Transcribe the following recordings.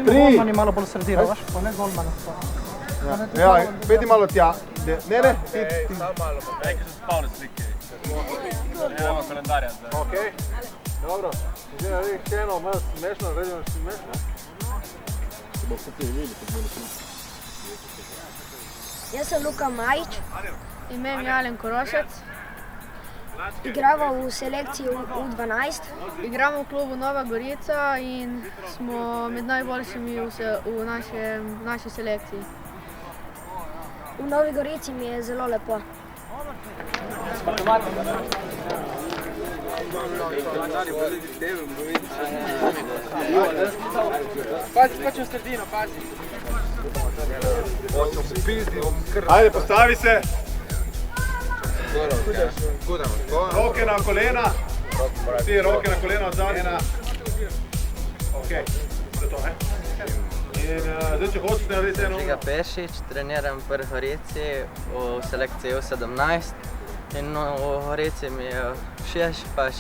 Golmani malo bolj sredino, veš, pa ne golmana. Ja, peti malo tja. Ne, ti. Samo malo, nekaj so spavne slike. Nemamo kalendarja zdaj. Okej, dobro. Zdaj naredim še eno, malo smešno, naredim še smešno. Jaz sem Luka Majić. Ime mi je Alen Korošec. Igramo v selekciji U12. Igramo v klubu Nova Gorica in smo med najboljšimi v naši selekciji. V Novi Gorici mi je zelo lepo. Pazi v sredino, pazi. Ajde, postavi se. Roke na kolena. Ti roke na kolena od zadnje. Okej, to je to, ne? In zdaj, če hočeš narediti eno... Žiga Pešić, treniram pri Gorici v selekciji U17 in v Gorici mi je všeč, pač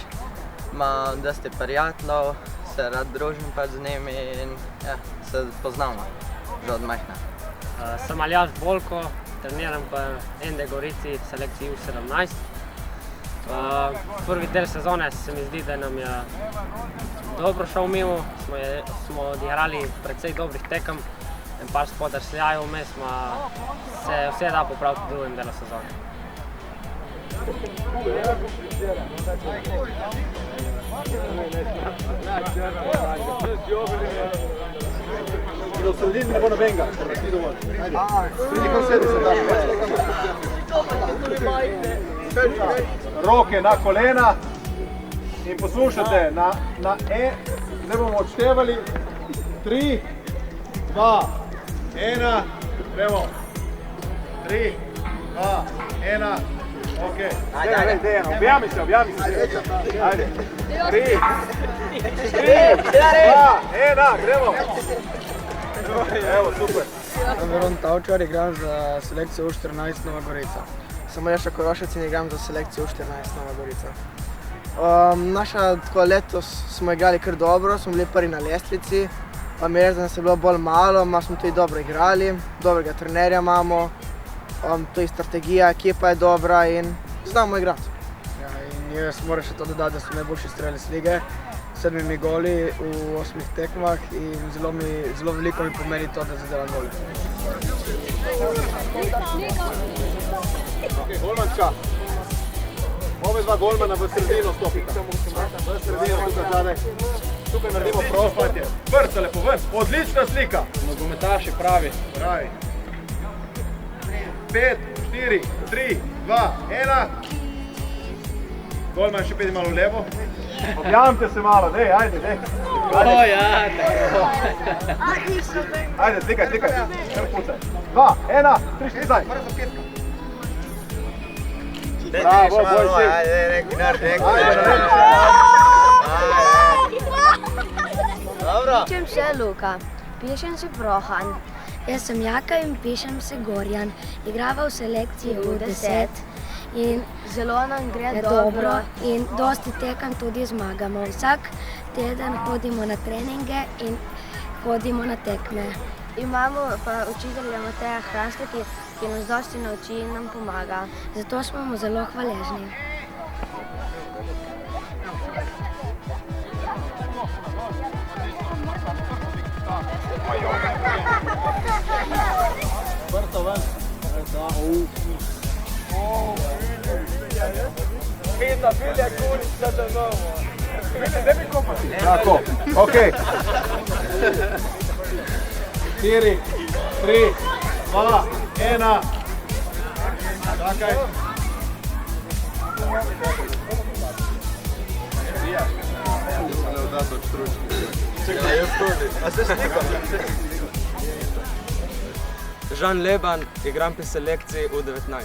imam dosti prijateljev, se rad družim pač z njimi in ja, se poznamo že od majhna. Sem Aljaž Bolko, treniram pa ND Gorici v selekciji U17. Prvi del sezone se mi zdi, da nam je dobro šel mimo, smo odigrali precej dobrih tekem in par spodrsljajev vmes, se vse da popraviti v drugem delu sezone. Do sredini ne bo nobenega, ti dovolj. Ajde, pridi kon sedi se daš. Roke na kolena in poslušajte, na E, zdaj bomo odštevali 3, 2, 1, gremo. 3, 2, 1, okej. Ajde, objami se. Ajde, 3, 2, 1, gremo. Evo, super. Sem Veron Tavčar, igram za selekcijo U14 Nova Gorica. Sem Aljaž Korošec in igram za selekcijo U14 Nova Gorica. Tako letos smo igrali kar dobro, smo bili prvi na lestvici, pa mi res, da nas je bilo bolj malo, malo smo tudi dobro igrali, dobrega trenerja imamo, tudi strategija, ekipa je dobra in znamo igrati. Ja, in jaz moram še to dodati, da sem najboljši strelec lige, 7 goli v 8 tekmah in zelo veliko mi pomeni to, da zadevam gole. Golmančka, ove dva golmana v sredino stopita. V sredino, tukaj zadaj. Tukaj naredimo prostanje. Vrca lepo, ven. Odlična slika. Nogometaši pravi. Pravi. 5, 4, 3, 2, 1. Golman še pedi malo levo. Objavite se malo, dej, ajde. O ja, tako. Ajde, slikaj. Kar pucaj. 2, 1, 3, 4, zdaj. Bravo, boljši. Ajde, neki naredi. Dobro. Pišem se Luka, pišem se Prohan. Jaz sem Jaka in pišem se Gorjan. Igrava v selekciji U10 in zelo nam gre dobro in dosti tekem tudi zmagamo. Vsak teden hodimo na treninge in hodimo na tekme. Imamo pa učitelja Mateja Hranska, ki nas dosti nauči in nam pomaga. Zato smo mu zelo hvaležni. Vrta ven. Fina, filja, kulica da novo. Ne bi kopati. Tako, okej. 4, 3, 2, 1. Čakaj. Čekaj, jaz tudi. A se slikam? Žan Leban, igram pri selekciji U19.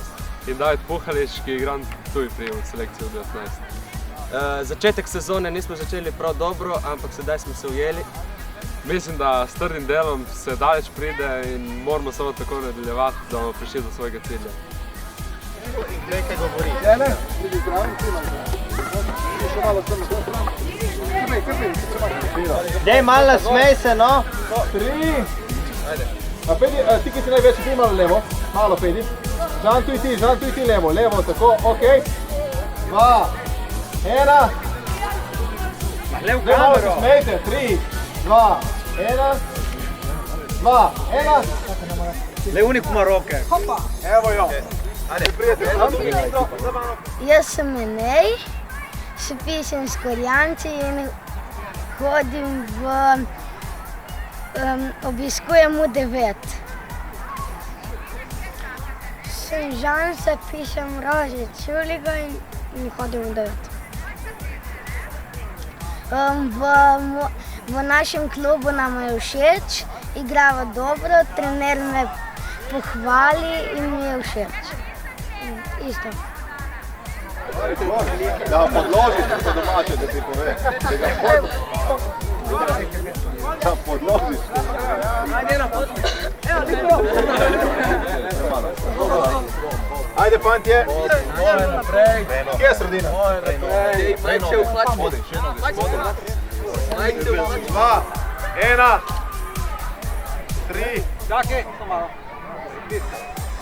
In David Puhalič, ki igram tudi pri selekciji U19. Začetek sezone nismo začeli prav dobro, ampak sedaj smo se ujeli. Mislim, da s trdim delom se daleč pride in moramo samo tako nadaljevati, da bomo prišli do svojega cilja. nekaj govori. Dene, vidi zdravo, še malo sem na stran. Dej, malo nasmej se, no. 3. A Pedi, ti, ki si največ, ti malo levo. Malo, Pedi. Žan, tu i ti levo. Levo, tako, okej. 2, 1. Lev Zdaj malo se smejte. 3, 2, 1. 2, 1. Le unico Maroke. Evo jo. Ajde, prijatelj. Jaz sem Enej, se pišem s Korjanci in hodim obiskujem U9. Sem Žan, se pišem Rože Čuliga in hodim U9. V našem klubu nam je všeč, igrava dobro, trener me pohvali in mi je všeč. Isto. Da, podložiš po domače, da ti pove. Da, podložiš. Ajde, fantje. Kje je sredina? 2, 1, 3. Čakaj, malo.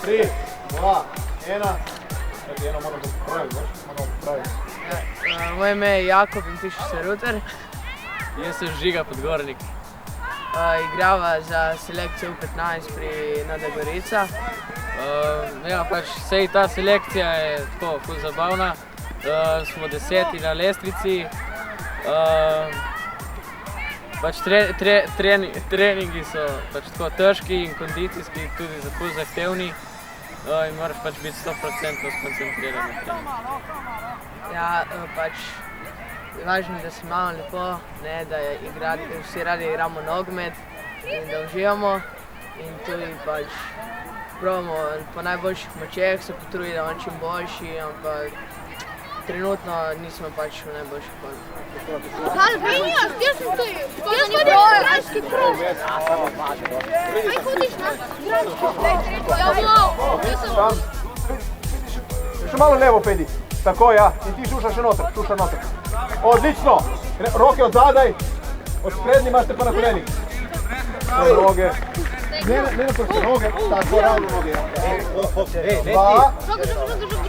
3, 2, 1. Eno moramo popraviti, moramo popraviti. Moje ime je Jakob in piše se Ruter. Jaz sem Žiga Podgornik. Igrava za selekcijo U15 pri Nada Gorica. Ja, pač sej ta selekcija je tako ful zabavna. Smo 10. na lestvici. Pač treningi so pač tako težki in kondicijski, tudi ful zahtevni. In moraš pač biti 100% skoncentriran na trening. Ja, pač važno, da se imamo lepo, da vsi radi igramo nogomet in da uživamo. In tudi pač probamo po najboljših močeh se potruditi, da bomo čim boljši, ampak trenutno nismo pač v najboljši formi. Albinija, gdje si ti? Gdje si ti gradski krug? Aj hodiš na gradski krug? Ja, Še malo levo, Pedi. Tako, ja. In ti šušaš še noter, Odlično. Roke od zadaj, od sprednji imate pa na kolenih. Noge. Ne naproti noge, tako ravno noge. Ej, ne ti.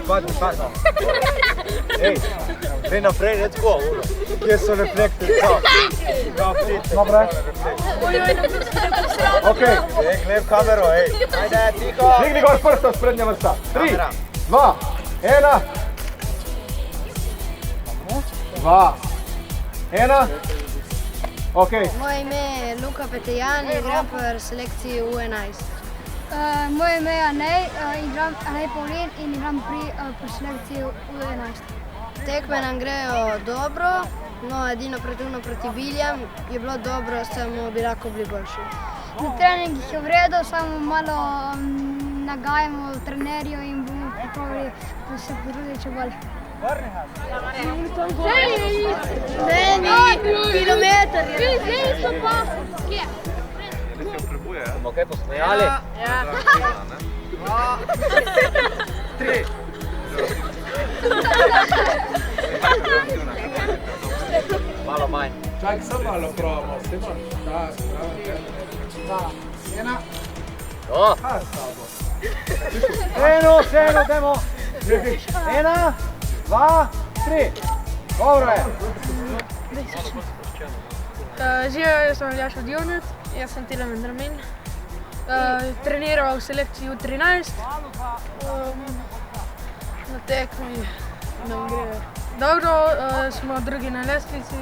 Padni. Ej, gre naprej, ne tako. Kje so reflektori? Dobre. Okej. Gled kamero, ej. Ajde, tiho. Digni gor prsta, sprednja vrsta. 3, 2, 1. 2, 1. Okej. Moje ime je Luka Petejan, igram pri selekciji U11. Moje ime je Anej Pavlin in igram pri selekciji U11. Tekme nam grejo dobro, no edino proti Biljem je bilo dobro, samo bi lahko bili boljši. Na treningih je v redu, samo malo nagajamo trenerju in bomo pripravili, da se potrudili če bolj. Kilometer je. Bomo kaj posmejali? Ja. 3. Malo manj. Čak, samo malo probamo. Eno, dajmo. 1, 2, 3. Dobro je. Živijo, jaz sem Aljaš Odjovnec, jaz sem Tile Mendramin. Treniral v selekciji U13. Na tekmi nam gre dobro, smo drugi na lestvici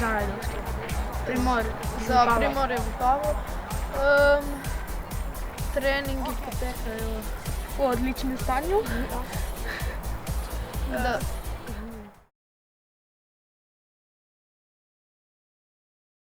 za Ajdovsko. Za Primorje v Pavo. Treningi potekajo v odličnem stanju.